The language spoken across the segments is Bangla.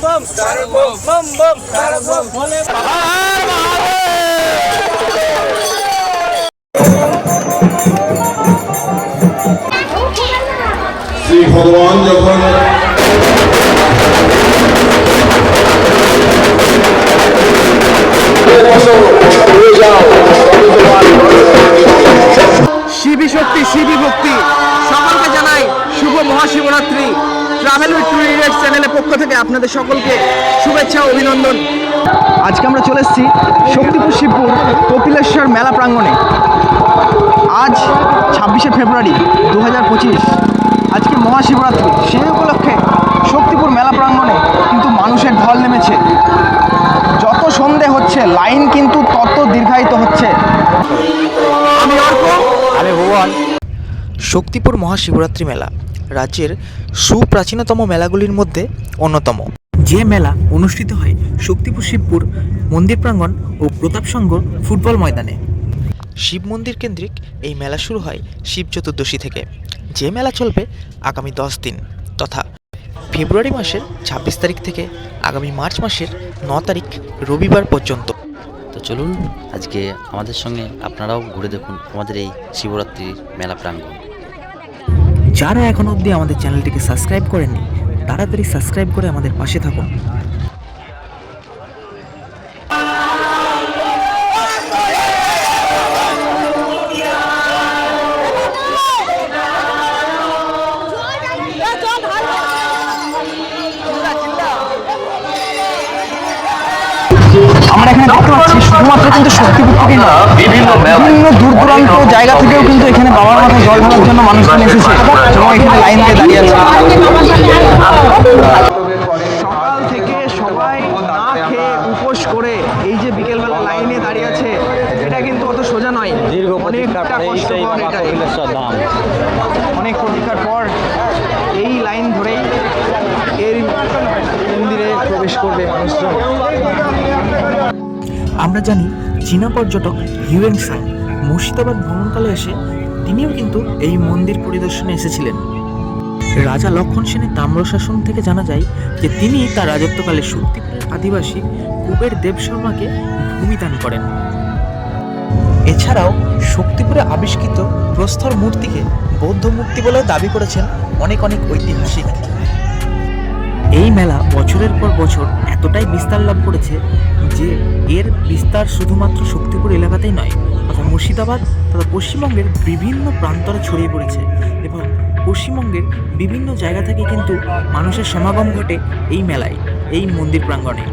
बम बम बम भोले श्री भगवान যখন শিবী শক্তি শিবী ভক্তি সকলকে জানাই শুভ মহাশিবরাত্রি। ট্রাভেল উইথ ট্যুরিস্ট চ্যানেলের পক্ষ থেকে আপনাদের সকলকে শুভেচ্ছা ও অভিনন্দন। আজকে আমরা চলে এসেছি শক্তিপুর শিবপুর কপিলেশ্বর মেলা প্রাঙ্গণে। আজ 26শে ফেব্রুয়ারি 2025, আজকে মহাশিবরাত্রি। সেই উপলক্ষে শক্তিপুর মেলা প্রাঙ্গণে কিন্তু মানুষের ঢল নেমেছে। যত সন্ধে হচ্ছে লাইন কিন্তু তত দীর্ঘায়িত হচ্ছে। আমি অর্ক, আমি ভুবন। শক্তিপুর মহাশিবরাত্রি মেলা রাজ্যের সুপ্রাচীনতম মেলাগুলির মধ্যে অন্যতম। যে মেলা অনুষ্ঠিত হয় শক্তিপুর শিবপুর মন্দির প্রাঙ্গণ ও প্রতাপসংঘ ফুটবল ময়দানে। শিব মন্দির কেন্দ্রিক এই মেলা শুরু হয় শিব চতুর্দশী থেকে, যে মেলা চলবে আগামী 10 দিন, তথা ফেব্রুয়ারি মাসের 26 তারিখ থেকে আগামী মার্চ মাসের 9 তারিখ রবিবার পর্যন্ত। তো চলুন আজকে আমাদের সঙ্গে আপনারাও ঘুরে দেখুন আমাদের এই শিবরাত্রির মেলা প্রাঙ্গণ। যারা এখন অবধি আমাদের চ্যানেলটিকে সাবস্ক্রাইব করেননি, তাড়াতাড়ি সাবস্ক্রাইব করে আমাদের পাশে থাকুন। আমরা এখানে দেখতে পাচ্ছি শুধুমাত্র কিন্তু শক্তিপুর থেকে না, বিভিন্ন দূর দূরান্ত জায়গা থেকেও কিন্তু এখানে বাবার মাথায় জল ঢালার জন্য মানুষজন এসেছে এবং এখানে লাইন দিয়ে দাঁড়িয়ে আছে। সকাল থেকে সবাই না খেয়ে উপোস করে এই যে বিকেলবেলা লাইনে দাঁড়িয়ে আছে, এটা কিন্তু অত সোজা নয়। অনেকটা কষ্টকর, অনেক প্রতীক্ষার পর এই লাইন ধরেই এর মন্দিরে প্রবেশ করবে মানুষজন। আমরা জানি চীনা পর্যটক হিউয়েন সাং মুর্শিদাবাদ ভ্রমণকালে এসে তিনিও কিন্তু এই মন্দির পরিদর্শনে এসেছিলেন। রাজা লক্ষণ সেনের তাম্রশাসন থেকে জানা যায় যে তিনি তার রাজত্বকালে শক্তিপুরের আদিবাসী কুবের দেব শর্মাকে ভূমি দান করেন। এছাড়াও শক্তিপুরে আবিষ্কৃত প্রস্তর মূর্তিকে বৌদ্ধ মূর্তি বলেও দাবি করেছেন অনেক ঐতিহাসিক। এই মেলা বছরের পর বছর এতটাই বিস্তার লাভ করেছে যে এর বিস্তার শুধুমাত্র শক্তিপুর এলাকাতেই নয়, তথা মুর্শিদাবাদ তথা পশ্চিমবঙ্গের বিভিন্ন প্রান্তরে ছড়িয়ে পড়েছে এবং পশ্চিমবঙ্গের বিভিন্ন জায়গা থেকে কিন্তু মানুষের সমাগম ঘটে এই মেলায়, এই মন্দির প্রাঙ্গণে।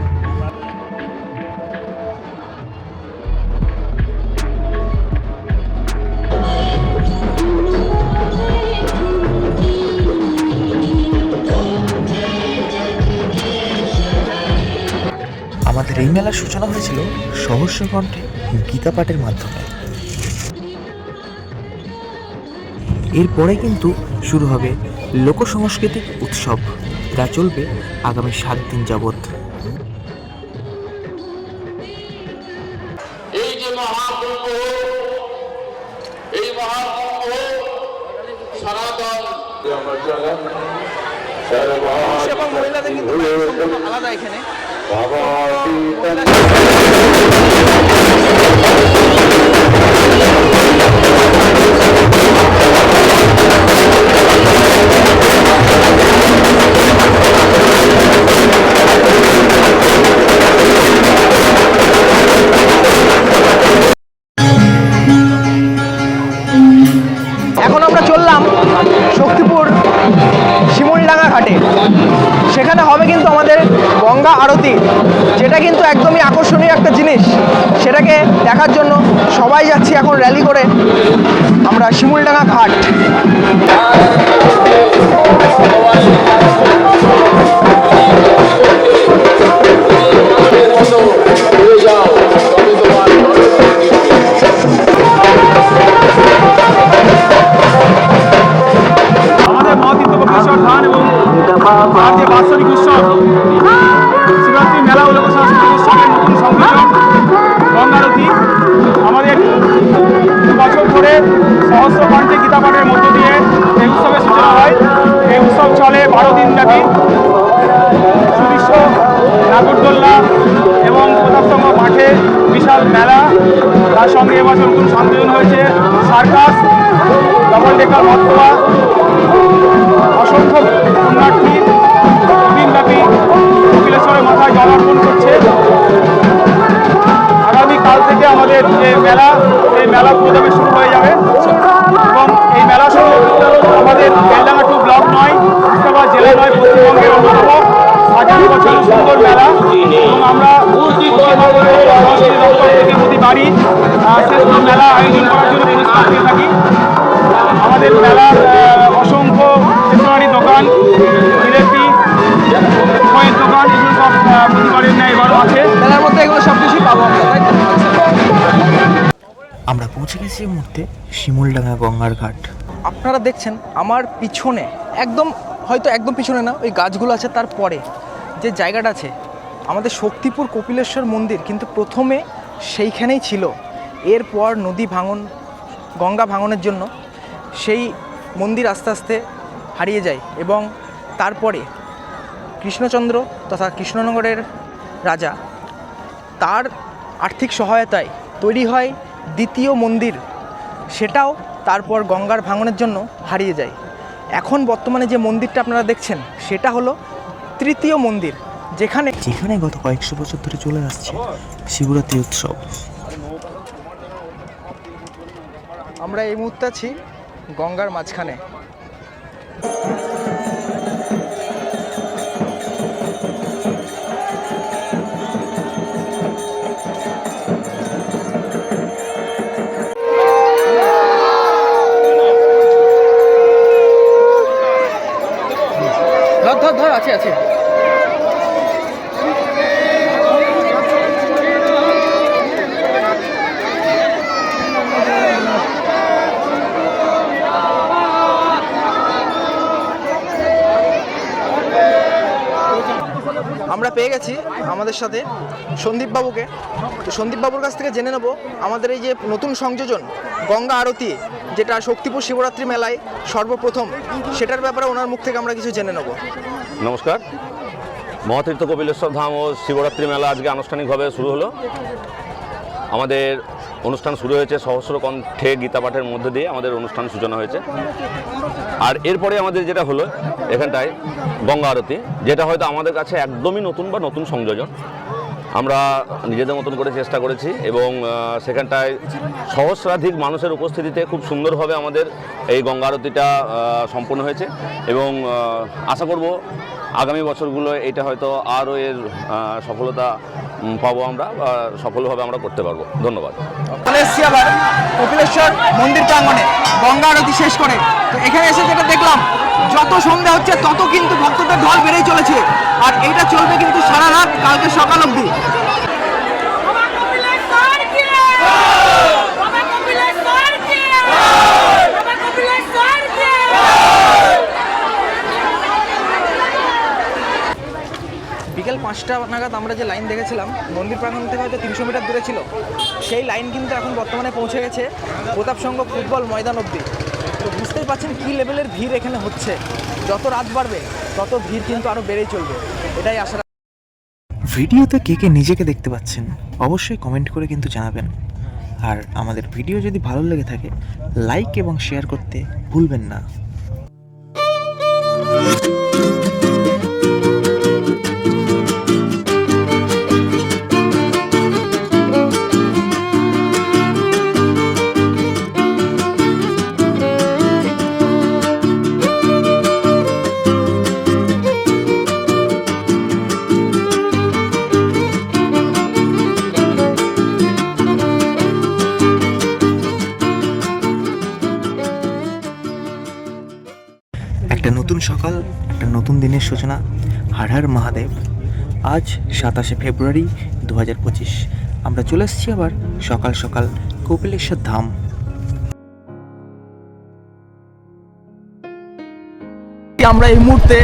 আমাদের এই মেলার সূচনা হয়েছিল সহস্র কণ্ঠে গীতা পাঠের মাধ্যমে। এরপরে কিন্তু শুরু হবে লোক সাংস্কৃতিক উৎসব, যা চলবে আগামী 7 দিন যাবৎ। এই যে মহাকুম্ভ, এই মহাকুম্ভ সনাতন এবং মহিলাদের কিন্তু আলাদা এখানে বাবা এখন আমরা চললাম শক্তিপুর শিমুলডাঙ্গা ঘাটে। সেখানে হবে কিন্তু আমাদের গঙ্গা আরতি, যেটা কিন্তু একদমই আকর্ষণীয় একটা জিনিস। সেটাকে দেখার জন্য সবাই যাচ্ছি এখন র্যালি করে আমরা শিমুলডাঙ্গা ঘাট। আমাদের মহাতীর্থ গোপেশ্বর ধান এবং ভারতীয় বাৎসরিক উৎসব শিবরাত্রি মেলা ও লোক সাংস্কৃতিক উৎসবের নতুন সংযোজন গঙ্গারতি। আমাদের 2 বছর ধরে সহস্র কণ্ঠে গীতা পাঠের মধ্য দিয়ে এই উৎসবের সূচনা হয়। এই উৎসব চলে 12 দিন ব্যাপী। সুদৃশ্য নাগরদোল্লা এবং প্রতাপসংঘ মাঠে বিশাল মেলা, তার সঙ্গে এবছর নতুন সংযোজন হয়েছে সার্কাস, ডবল ডেকার মতবা, অসংখ্য পুণ্যার্থী দিনব্যাপী কপিলেশ্বরের মাথায় জল অর্পণ করছে। আগামীকাল থেকে আমাদের যে মেলা, এই মেলা পুরোদমে শুরু হয়ে যাবে এবং এই মেলা শুরু আমাদের বেলডাঙ্গা টু ব্লক নয়, মুর্শিদাবাদ জেলা নয়, পশ্চিমবঙ্গের অন্যতম হাজার বছরের সুন্দর মেলা। এবং আমরা সংস্কৃতি দপ্তর থেকে প্রতি বাড়ি শ্রেষ্ঠ মেলা আয়োজন করার জন্য পুরস্কার দিয়ে থাকি। আমাদের মেলার অসংখ্য স্টেশনারি দোকান, জিলেপি, বইয়ের দোকান, এগুলো সব প্রতিবারের ন্যায় এবারও আছে। মেলার মধ্যে এগুলো সব কিছুই পাবো আমরা, তাই তো? আমরা পৌঁছে গেছি এই মুহূর্তে শিমুলডাঙ্গা গঙ্গার ঘাট। আপনারা দেখছেন আমার পিছনে, একদম হয়তো একদম পিছনে না, ওই গাছগুলো আছে, তারপরে যে জায়গাটা আছে আমাদের শক্তিপুর কপিলেশ্বর মন্দির, কিন্তু প্রথমে সেইখানেই ছিল। এরপর নদী ভাঙন, গঙ্গা ভাঙনের জন্য সেই মন্দির আস্তে আস্তে হারিয়ে যায় এবং তারপরে কৃষ্ণচন্দ্র তথা কৃষ্ণনগরের রাজা, তার আর্থিক সহায়তায় তৈরি হয় দ্বিতীয় মন্দির, সেটাও তারপর গঙ্গার ভাঙনের জন্য হারিয়ে যায়। এখন বর্তমানে যে মন্দিরটা আপনারা দেখছেন সেটা হলো তৃতীয় মন্দির, যেখানে গত কয়েকশো বছর ধরে চলে আসছে শিবরাত্রি উৎসব। আমরা এই মুহূর্তে আছি গঙ্গার মাঝখানে। ধর ধর আছে আছে। আমরা পেয়ে গেছি আমাদের সাথে সন্দীপ বাবুকে। তো সন্দীপ বাবুর কাছ থেকে জেনে নেব আমাদের এই যে নতুন সংযোজন গঙ্গা আরতি, যেটা শক্তিপুর শিবরাত্রি মেলায় সর্বপ্রথম, সেটার ব্যাপারে ওনার মুখ থেকে আমরা কিছু জেনে নেব। নমস্কার। মহাতীর্থ কপিলেশ্বর ধাম ও শিবরাত্রি মেলা আজকে আনুষ্ঠানিকভাবে শুরু হলো। আমাদের অনুষ্ঠান শুরু হয়েছে সহস্র কণ্ঠে গীতা পাঠের মধ্যে দিয়ে আমাদের অনুষ্ঠান সূচনা হয়েছে। আর এরপরে আমাদের যেটা হলো এখানটায় গঙ্গা আরতি, যেটা হয়তো আমাদের কাছে একদমই নতুন বা নতুন সংযোজন। আমরা নিজেদের মতন করে চেষ্টা করেছি এবং সেখানটায় সহস্রাধিক মানুষের উপস্থিতিতে খুব সুন্দরভাবে আমাদের এই গঙ্গা আরতিটা সম্পন্ন হয়েছে এবং আশা করব আগামী বছরগুলো এটা হয়তো আরও এর সফলতা পাবো, আমরা সফলভাবে আমরা করতে পারবো। ধন্যবাদ। চলে এসেছি আবার কপিলেশ্বর মন্দির প্রাঙ্গণে গঙ্গা আরতি শেষ করে। তো এখানে এসে যেটা দেখলাম, যত সন্ধ্যা হচ্ছে তত কিন্তু ভক্তদের ঢল বেড়েই চলেছে, আর এইটা চলবে কিন্তু সারা রাত, কালকে সকাল অবধি। বিকেল 5টা নাগাদ আমরা যে লাইন দেখেছিলাম মন্দির প্রাঙ্গণ থেকে হয়তো 300 মিটার দূরে ছিল, সেই লাইন কিন্তু এখন বর্তমানে পৌঁছে গেছে প্রতাপসংঘ ফুটবল ময়দান অবধি। তো বুঝতেই পারছেন কী লেভেলের ভিড় এখানে হচ্ছে। যত রাত বাড়বে তত ভিড় কিন্তু আরও বেড়েই চলবে, এটাই আশা। ভিডিওতে কে কে নিজেকে দেখতে পাচ্ছেন অবশ্যই কমেন্ট করে কিন্তু জানাবেন। আর আমাদের ভিডিও যদি ভালো লেগে থাকে লাইক এবং শেয়ার করতে ভুলবেন না। একটা নতুন সকাল, একটা নতুন দিনের সূচনা। হর হর মহাদেব। আজ 27শে ফেব্রুয়ারি 2025। আমরা চলে এসেছি আবার সকাল সকাল কপিলেশ্বর ধাম। আমরা এই মুহূর্তে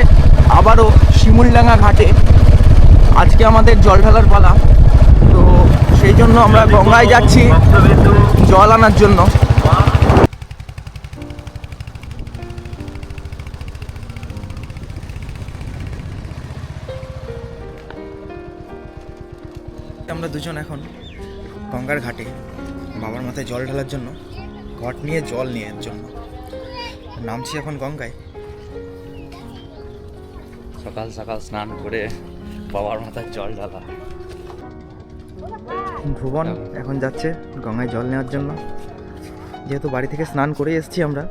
আবারও শিমুলডাঙ্গা ঘাটে। আজকে আমাদের জল ঢালার পালা, তো সেই জন্য আমরা গঙ্গায় যাচ্ছি জল আনার জন্য। দুজন এখন গঙ্গার ঘাটে বাবার মাথায় জল ঢালার জন্য ঘট নিয়ে জল নেওয়ার জন্য নামছি এখন গঙ্গায়। সকাল সকাল স্নান করে বাবার মাথায় জল ঢালা। ভুবন এখন যাচ্ছে গঙ্গায় জল নেওয়ার জন্য। যেহেতু বাড়ি থেকে স্নান করে এসেছি আমরা,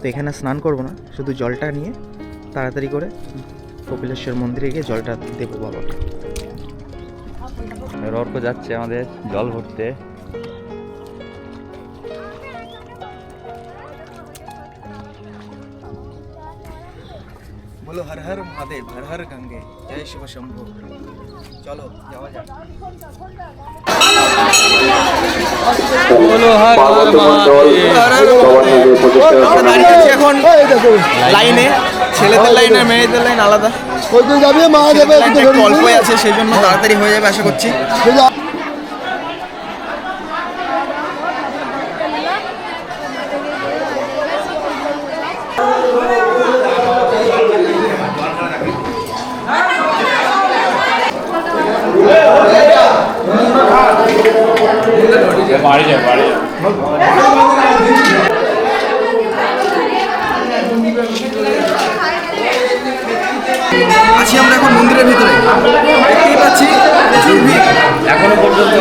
তো এখানে স্নান করব না, শুধু জলটা নিয়ে তাড়াতাড়ি করে কপিলেশ্বর মন্দিরে গিয়ে জলটা দেবো বাবাকে। অর্ক যাচ্ছে আমাদের জল ভরতে। বলো হর হর মহাদেব, হর হর গঙ্গে, জয় শিব শম্ভু। চলো যাওয়া যাক। আমরা দাঁড়িয়ে আছি এখন লাইনে, ছেলেদের লাইন আর মেয়েদের লাইন আলাদা। লাইনটা একটু অল্পই আছে, সেই জন্য তাড়াতাড়ি হয়ে যাবে আশা করছি। আছি আমরা এখন মন্দিরের ভিতরে, দেখতেই পাচ্ছি প্রচুর ভিড় এখনো পর্যন্ত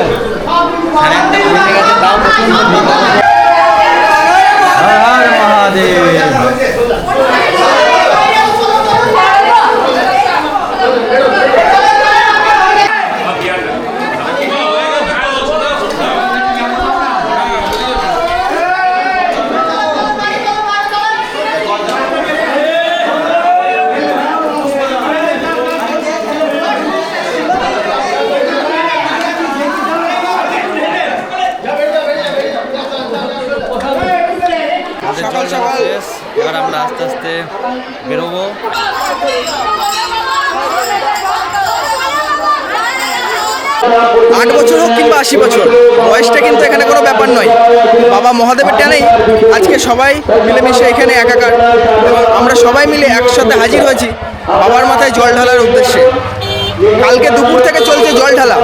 সকাল সকাল এবার আমরা আস্তে আস্তে বেরোবো। 8 বছর হোক কিংবা 80 বছর, বয়সটা কিন্তু এখানে কোনো ব্যাপার নয়। বাবা মহাদেবের টানেই আজকে সবাই মিলেমিশে এখানে একাকার, এবং আমরা সবাই মিলে একসাথে হাজির হয়েছি বাবার মাথায় জল ঢালার উদ্দেশ্যে। কালকে দুপুর থেকে চলছে জল ঢালা,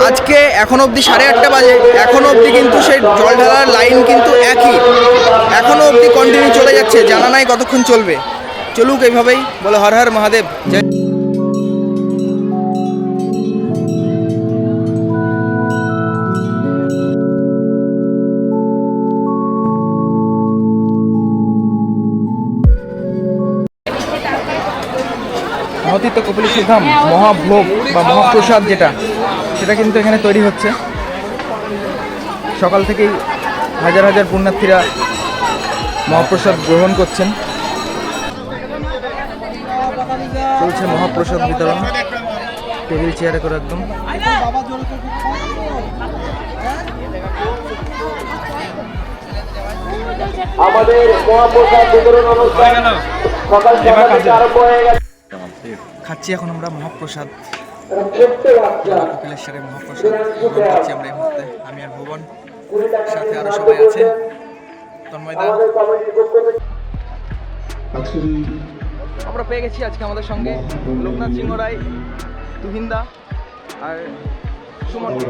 আজকে এখনো অবধি 8:30 বাজে, এখনো অবধি কিন্তু সেই জল ঢালার লাইন কিন্তু একই, এখনো অবধি কন্টিনিউ চলে যাচ্ছে, জানা নাই কতক্ষণ চলবে। চলুক এইভাবেই, বলে হর হর মহাদেব জয়। নবতীর্থ কপিলেশ্বর ধাম মহাভোগ বা মহাপ্রসাদ যেটা, সেটা কিন্তু এখানে তৈরি হচ্ছে। সকাল থেকেই হাজার হাজার পুণ্যার্থীরা মহাপ্রসাদ গ্রহণ করছেন। চলছে মহাপ্রসাদ বিতরণ টেবিল চেয়ারে করে একদম। আমাদের মহাপ্রসাদ বিতরণ অনুষ্ঠান সকাল সকাল থেকে আরম্ভ হয়ে গেছে। খাচ্ছি এখন আমরা মহাপ্রসাদ, ছোট্ট বাচ্চা কপিলেশ্বরের মহাপ্রসাদ গ্রহণ করছি আমরা এই মুহূর্তে। আমি আর ভুবন, সাথে আরো সবাই আছে, তন্ময়দা। আমরা পেয়ে গেছি আজকে আমাদের সঙ্গে লোকনাথ সিংহ রায়, তুহিনদা আর সুমনকে।